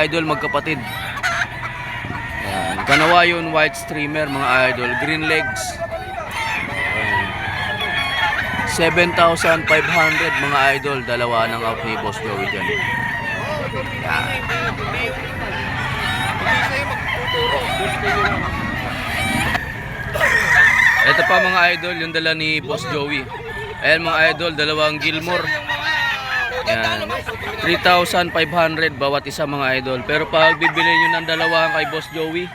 idol, magkapatid. Yan. Kanawayon white streamer mga idol, green legs. 7,500 mga idol, dalawa ng out ni Boss Joey dyan. Yan. Ito pa mga idol, yung dala ni Boss Joey. Ayan mga idol, dalawang Gilmore. Yan. 3,500 bawat isa mga idol. Pero pag bibili nyo ng dalawa kay Boss Joey,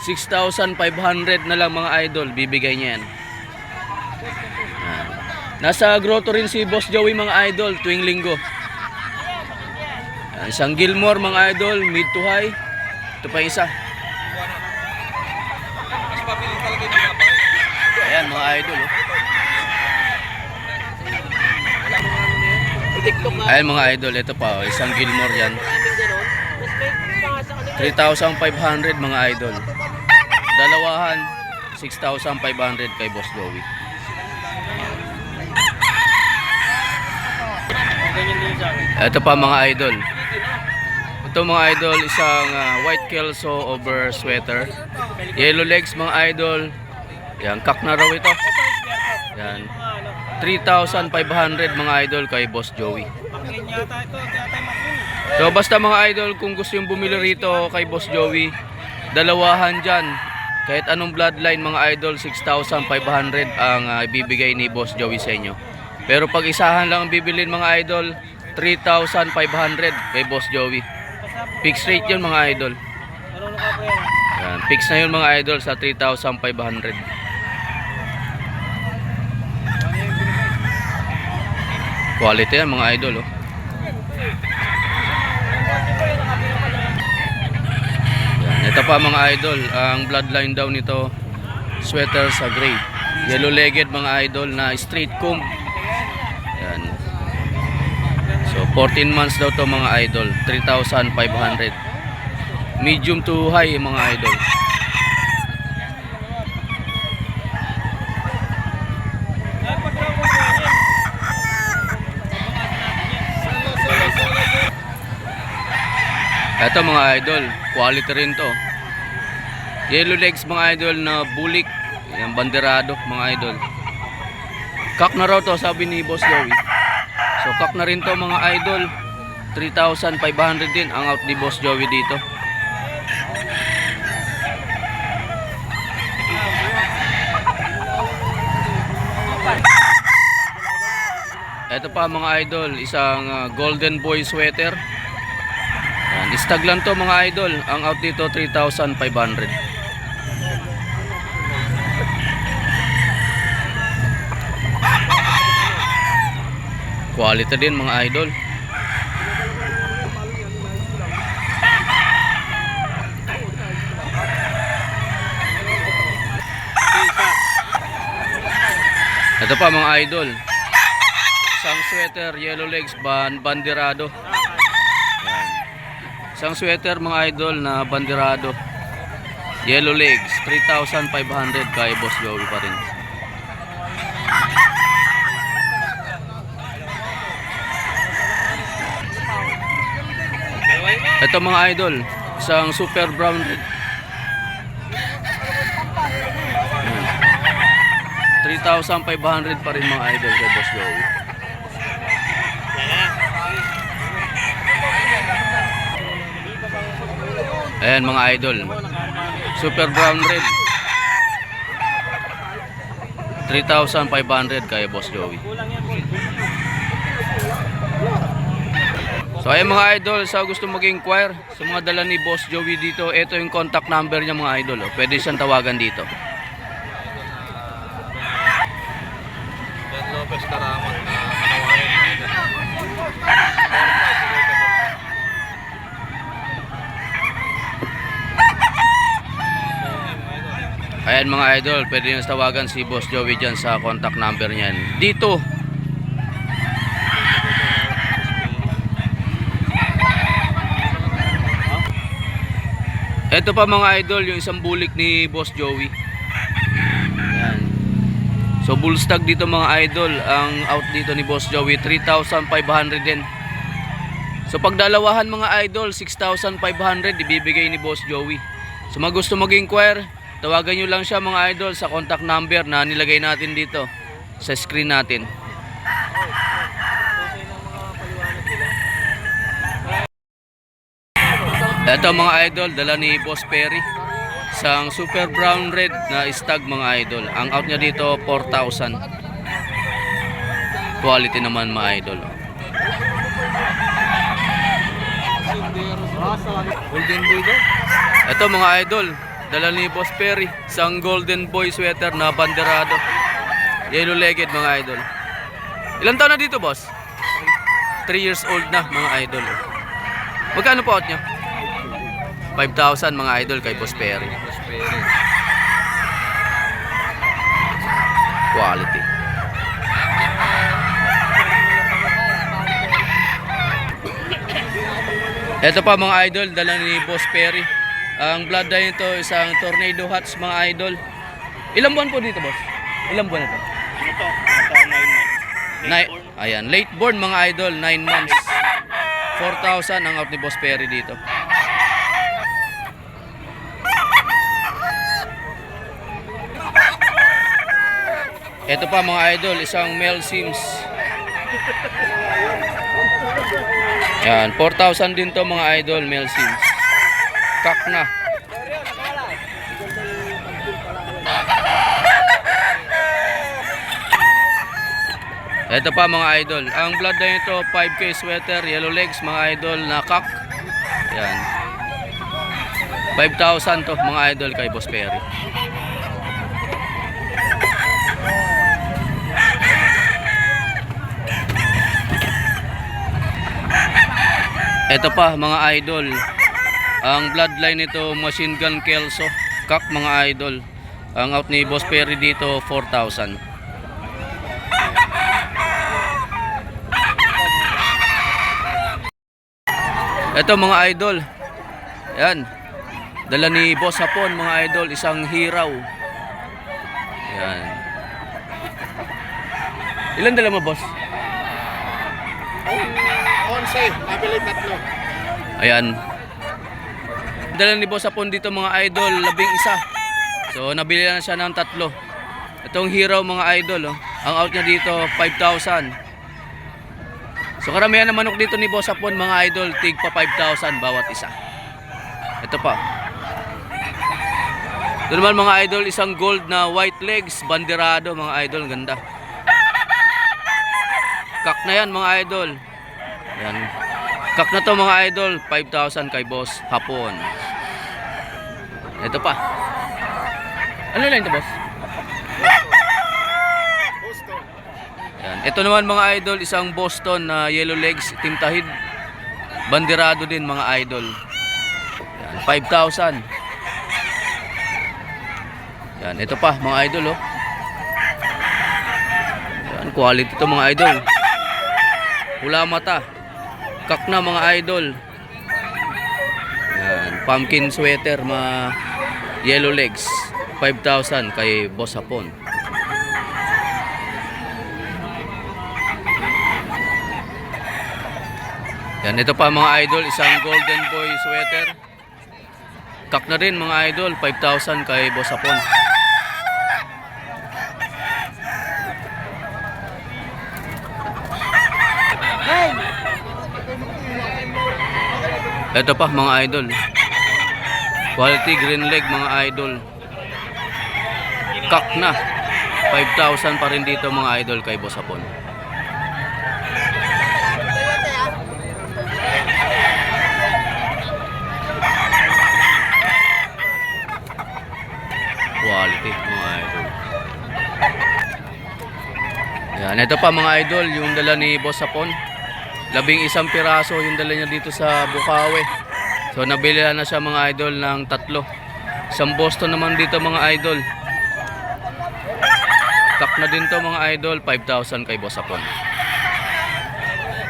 6,500 na lang mga idol, bibigay niya yan. Yan. Nasa grotto rin si Boss Joey mga idol tuwing linggo. Yan. Isang Gilmore mga idol, mid to high. Ito pa isa. Ayan mga idol, oh. Ayan mga idol, ito pa, oh, isang Gilmore yan. 3,500 mga idol. Dalawahan 6,500 kay Boss Joey. Ito pa mga idol. Ito mga idol, isang white kelso over sweater. Yellow legs mga idol. Yan, kak na raw ito. Yan. 3,500 mga idol kay Boss Joey. So basta mga idol, kung gusto yung bumili rito kay Boss Joey, dalawahan dyan. Kahit anong bloodline mga idol, 6,500 ang ibibigay ni Boss Joey sa inyo. Pero pag isahan lang ang bibilin mga idol, 3,500 kay Boss Joey. Fixed rate yun mga idol. Yan, fix na yun mga idol sa 3,500. Quality yan mga idol, oh. Yan. Ito pa mga idol, ang bloodline daw nito, sweater sa gray. Yellow legged mga idol na straight comb. Yan. So 14 months daw to mga idol, 3,500. Medium to high mga idol. Ito mga idol, quality rin to. Yellow legs mga idol na bulik. Yan, banderado mga idol. Kak na raw to sabi ni Boss Joey. So kak na rin to mga idol. 3,500 din ang out ni Boss Joey dito. Ito pa mga idol, isang golden boy sweater. Yan, istag lang to mga idol. Ang out dito 3,500. Quality din mga idol. Ito pa mga idol, isang sweater, yellow legs, banderado. Yan. Isang sweater mga idol na banderado, yellow legs, 3,500 kay Boss Joey pa rin. Ito mga idol, isang super brown red. 3,500 pa rin mga idol kay Boss Joey. Ayan mga idol, super brown red, 3,500 kay Boss Joey. So ayan mga idol, sa gusto mag-inquire sa mga dala ni Boss Joey dito, ito yung contact number niya mga idol, oh. Pwede siyang tawagan dito. Ayan mga idol, pwede nyo tawagan si Boss Joey dyan sa contact number niyan dito. Ito pa mga idol, yung isang bulik ni Boss Joey. Ayan. So bull stag dito mga idol, ang out dito ni Boss Joey 3,500 din. So pag dalawahan mga idol, 6,500 ibibigay ni Boss Joey. So mga gusto mag-inquire, tawagan nyo lang siya mga idol sa contact number na nilagay natin dito sa screen natin. Ito mga idol, dala ni Boss Perry. Isang super brown red na stag mga idol. Ang out niya dito 4,000. Quality naman mga idol. Golden boy daw. Ito mga idol, dala ni Boss Perry. Isang golden boy sweater na banderado. Yellow legged mga idol. Ilan taon na dito boss? 3 years old na mga idol. Magkano po out niya? 5,000 mga idol kay Boss Perry. Quality. Ito pa mga idol, dala ni Boss Perry. Ang bloodline nito isang tornado hats mga idol. Ilang buwan po dito boss? Ilang buwan ito? Ito 9 months. Ayan, late born mga idol, 9 months. 4,000 ang out ni Boss Perry dito. Ito pa mga idol, isang male Sims. Yan, 4,000 din to mga idol, male Sims. Kak na. Ito pa mga idol, ang bloodline nito 5K sweater, yellow legs mga idol na kak. Yan. 5,000 to mga idol kay Boss Perry. Ito pa mga idol, ang bloodline nito machine gun Kelso, kak mga idol. Ang out ni Boss Perry dito 4,000. Ito mga idol, yan, dala ni Boss Hapon mga idol, isang hiraw. Yan. Ilan dala mo boss? 11, nabili 3. Ayan. Dala ni Boss Hapon dito mga idol, 11. So nabili na siya ng 3. Itong hiraw mga idol, oh. Ang out niya dito 5,000. So karamihan ng manok dito ni Boss Hapon mga idol, tig pa 5,000 bawat isa. Ito pa. Ito naman mga idol, isang gold na white legs, banderado mga idol, ganda. Kak na yan mga idol. Yan. Kak na to mga idol, 5,000 kay Boss Hapon. Ito pa. Ano lang ito boss? Boston. Yan. Ito naman mga idol, isang Boston na yellow legs, tintahid. Banderado din mga idol. Yan, 5,000. Yan, ito pa mga idol oh. Yan, quality to mga idol. Pula mata. Kak na mga idol. Yan, pumpkin sweater mga yellow legs. 5,000 kay Boss Hapon. Yan, ito pa mga idol, isang golden boy sweater. Kak na rin mga idol, 5,000 kay Boss Hapon. Ito pa mga idol, quality green leg mga idol. Kak na, 5,000 pa rin dito mga idol kay Boss Hapon. Quality mga idol. Yan, ito pa mga idol, yung dala ni Boss Hapon. 11 piraso yung dala niya dito sa Bukawi. So nabili na siya mga idol ng 3. Isang Boston naman dito mga idol. Kak na din to mga idol, 5,000 kay Boss Hapon.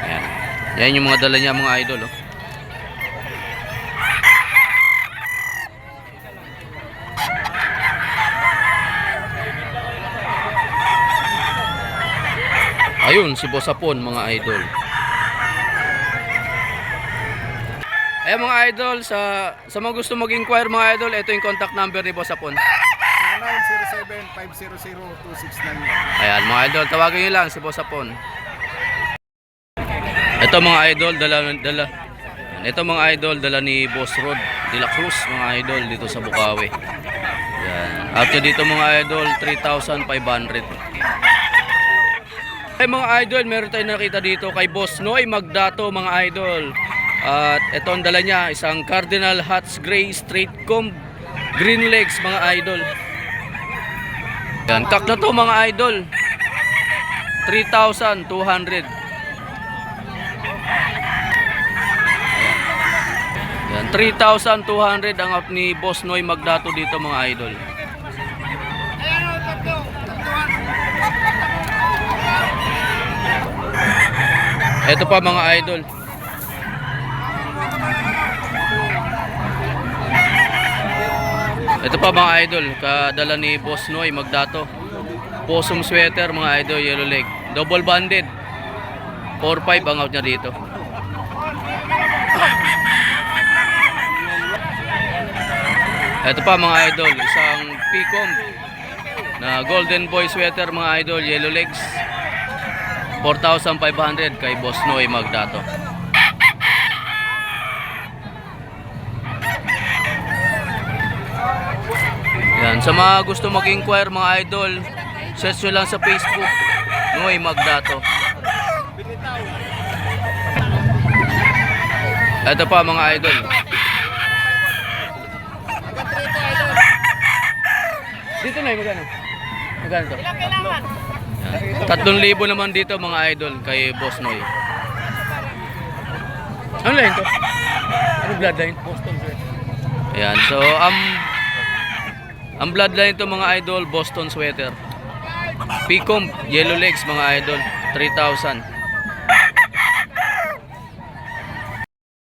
Ayan. Yan yung mga dala niya mga idol oh. Ayun si Boss Hapon mga idol. Ayan mga idol, sa mga gusto mag-inquire mga idol, ito yung contact number ni Boss Apon. 0907-500-2691. Ayan mga idol, tawagin nyo lang si Boss Apon. Ito mga idol, ito mga idol, dala ni Boss Rod de la Cruz mga idol dito sa Bukawi. Ayan. At dito mga idol, 3,500. Ay mga idol, meron tayong nakita dito kay Boss Noy Magdato mga idol. At ito ang dala niya, isang Cardinal Hats Gray Straight Comb Green Legs mga idol. Yan, kak na to mga idol. 3,200. Yan, 3,200 ang out ni Boss Noy Magdato dito mga idol. Ito pa mga idol. Ito pa mga idol, kadala ni Boss Noy Magdato. Possum sweater mga idol, yellow leg. Double banded. 4-5 ang out niya dito. Ito pa mga idol, isang Picom na Golden Boy sweater mga idol, yellow legs. 4,500 kay Boss Noy Magdato. Yan, sa mga gusto mag-inquire mga idol, search nyo lang sa Facebook, Noy Magdato. Ito pa mga idol. Dito na magkano? Magkano to? Yan. 3,000 naman dito mga idol kay Boss Noy. Ano line to? Ano bloodline? Boston sweater. Ayan, so ang bloodline to mga idol, Boston sweater. Picom, yellow legs mga idol, 3,000.